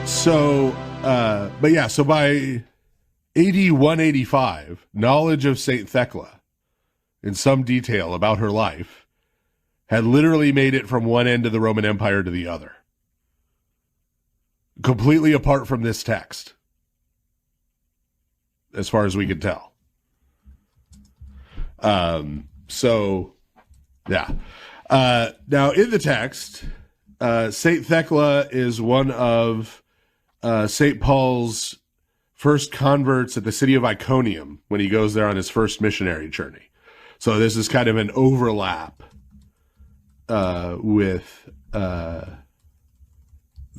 So, so by AD 185, knowledge of St. Thecla in some detail about her life had literally made it from one end of the Roman Empire to the other, completely apart from this text, as far as we could tell. Now in the text, St. Thecla is one of St. Paul's first converts at the city of Iconium when he goes there on his first missionary journey. So this is kind of an overlap with the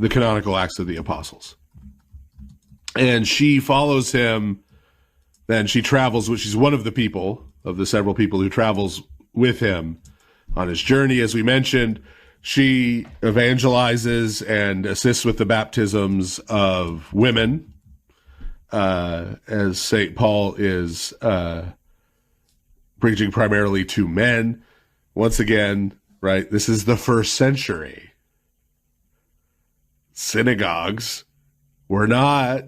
canonical Acts of the Apostles. And she follows him, then she travels, which is one of the people, of the several people who travels with him on his journey. As we mentioned, she evangelizes and assists with the baptisms of women, as St. Paul is preaching primarily to men. Once again, right, this is the first century. Synagogues were not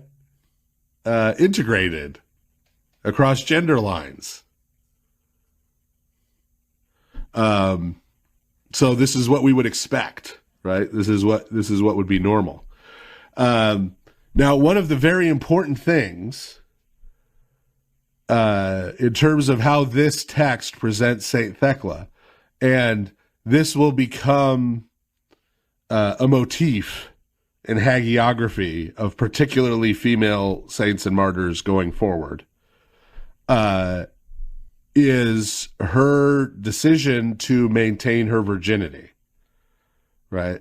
integrated across gender lines. So this is what we would expect, right? This is what would be normal. Now, one of the very important things in terms of how this text presents St. Thecla, and this will become a motif in hagiography of particularly female saints and martyrs going forward, is her decision to maintain her virginity, right?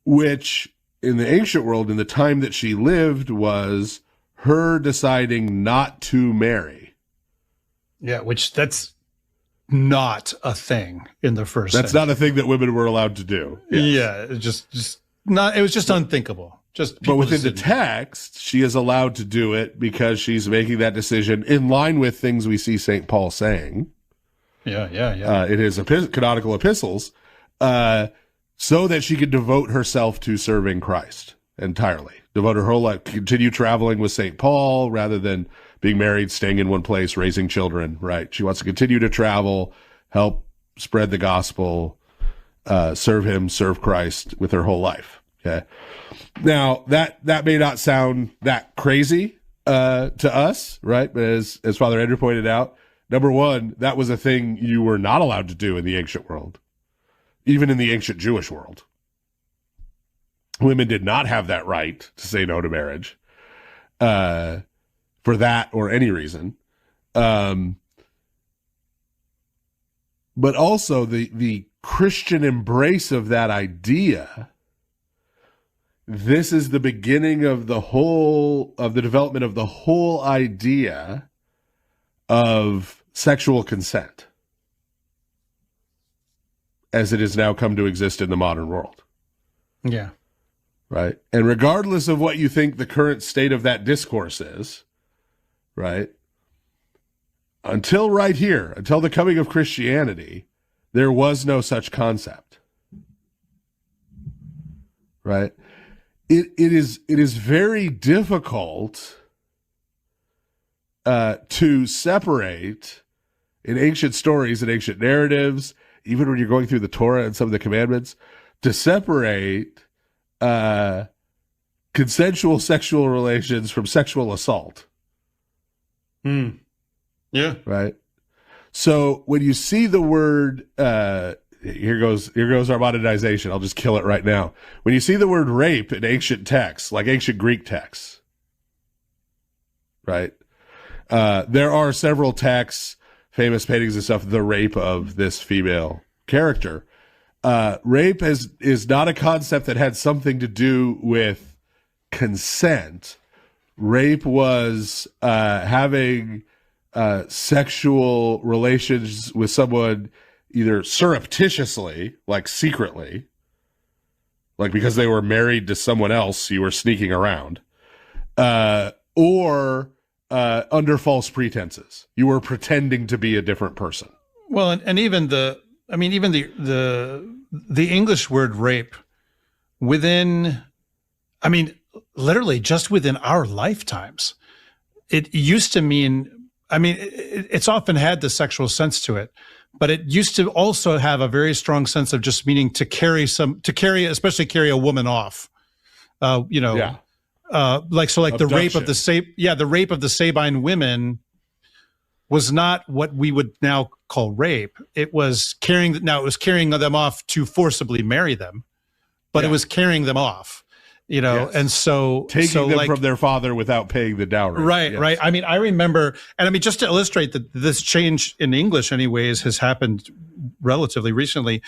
Which in the ancient world, in the time that she lived, was her deciding not to marry. Yeah, which that's not a thing in the first That's century. not a thing that women were allowed to do. Yes. Yeah, it just not, it was just unthinkable. But within the text, she is allowed to do it because she's making that decision in line with things we see St. Paul saying. Yeah. In his canonical epistles, so that she could devote herself to serving Christ entirely. Devote her whole life, continue traveling with St. Paul rather than being married, staying in one place, raising children, right? She wants to continue to travel, help spread the gospel, serve him, serve Christ with her whole life. Okay. Now that may not sound that crazy to us, right? But as Father Andrew pointed out, number one, that was a thing you were not allowed to do in the ancient world, even in the ancient Jewish world. Women did not have that right to say no to marriage for that or any reason. But also the Christian embrace of that idea. This is the beginning of the development of the whole idea of sexual consent as it has now come to exist in the modern world. Yeah. Right. And regardless of what you think the current state of that discourse is, right, until the coming of Christianity, there was no such concept. Right. It is very difficult to separate in ancient stories and ancient narratives, even when you're going through the Torah and some of the commandments, to separate consensual sexual relations from sexual assault. Yeah. Right. So when you see the word, here goes our modernization. I'll just kill it right now. When you see the word rape in ancient texts, like ancient Greek texts, right? There are several texts, famous paintings and stuff, the rape of this female character. Rape is not a concept that had something to do with consent. Rape was having sexual relations with someone either surreptitiously, like secretly, like because they were married to someone else, you were sneaking around, or under false pretenses. You were pretending to be a different person. Well, and even the English word rape within, literally just within our lifetimes. It used to mean, I mean, it's often had the sexual sense to it, but it used to also have a very strong sense of just meaning to carry, especially carry a woman off. Like Abduction. The rape of the Sabine women was not what we would now call rape. It was carrying them off to forcibly marry them, but it was carrying them off, Yes. and so taking them from their father without paying the dowry. Right, Yes. right. I mean, I remember, and I mean, just to illustrate that this change in English, anyways, has happened relatively recently.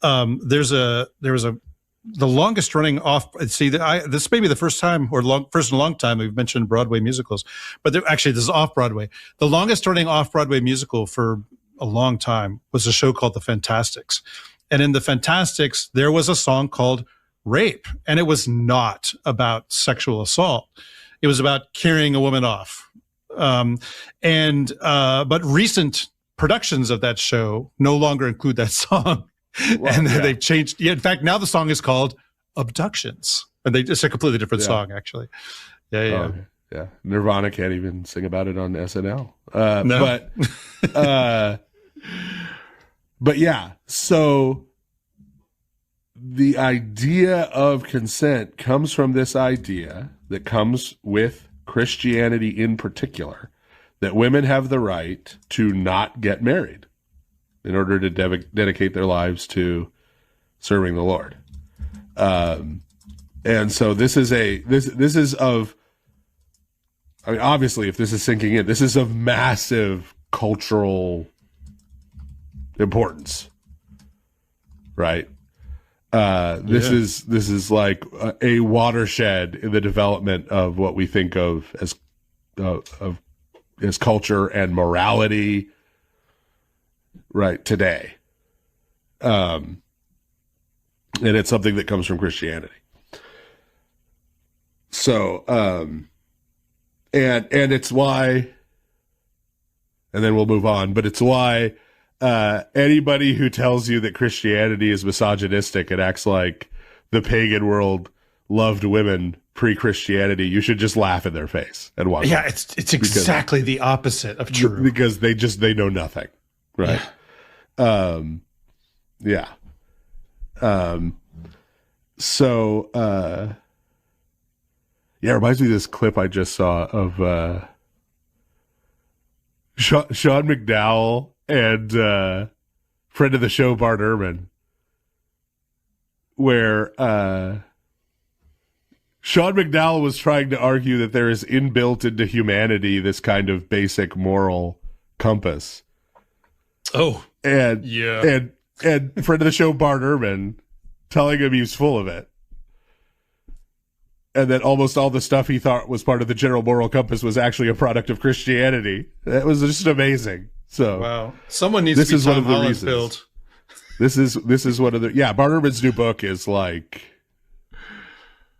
There was the longest running off. See, this may be the first time first in a long time we've mentioned Broadway musicals, but actually this is off Broadway. The longest running off Broadway musical for a long time was a show called The Fantastics, and in The Fantastics there was a song called Rape, and it was not about sexual assault. It was about carrying a woman off. But recent productions of that show no longer include that song. Well, they've changed. Yeah, in fact, now the song is called Abductions, and it's a completely different song, actually. Yeah. Nirvana can't even sing about it on SNL. No. But yeah, so the idea of consent comes from this idea that comes with Christianity in particular, that women have the right to not get married in order to dedicate their lives to serving the Lord. And so this is of, I mean, obviously, if this is sinking in, this is of massive cultural importance, right? This is like a watershed in the development of what we think of as culture and morality, right, today. And it's something that comes from Christianity. So, and it's why, and then we'll move on, but it's why anybody who tells you that Christianity is misogynistic and acts like the pagan world loved women pre-Christianity, you should just laugh in their face and watch. Yeah, it's exactly the opposite of true. Because they know nothing, right? Yeah. It reminds me of this clip I just saw of Sean McDowell and friend of the show Bart Ehrman, where Sean McDowell was trying to argue that there is inbuilt into humanity this kind of basic moral compass. Oh, and friend of the show Bart Ehrman telling him he's full of it, and that almost all the stuff he thought was part of the general moral compass was actually a product of Christianity. That was just amazing. So wow, someone needs to be Tom Holland built. This is one of the Bart Ehrman's new book is like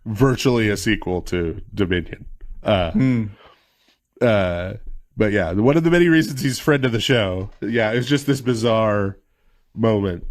virtually a sequel to Dominion. But yeah, one of the many reasons he's friend of the show. Yeah, it's just this bizarre moment.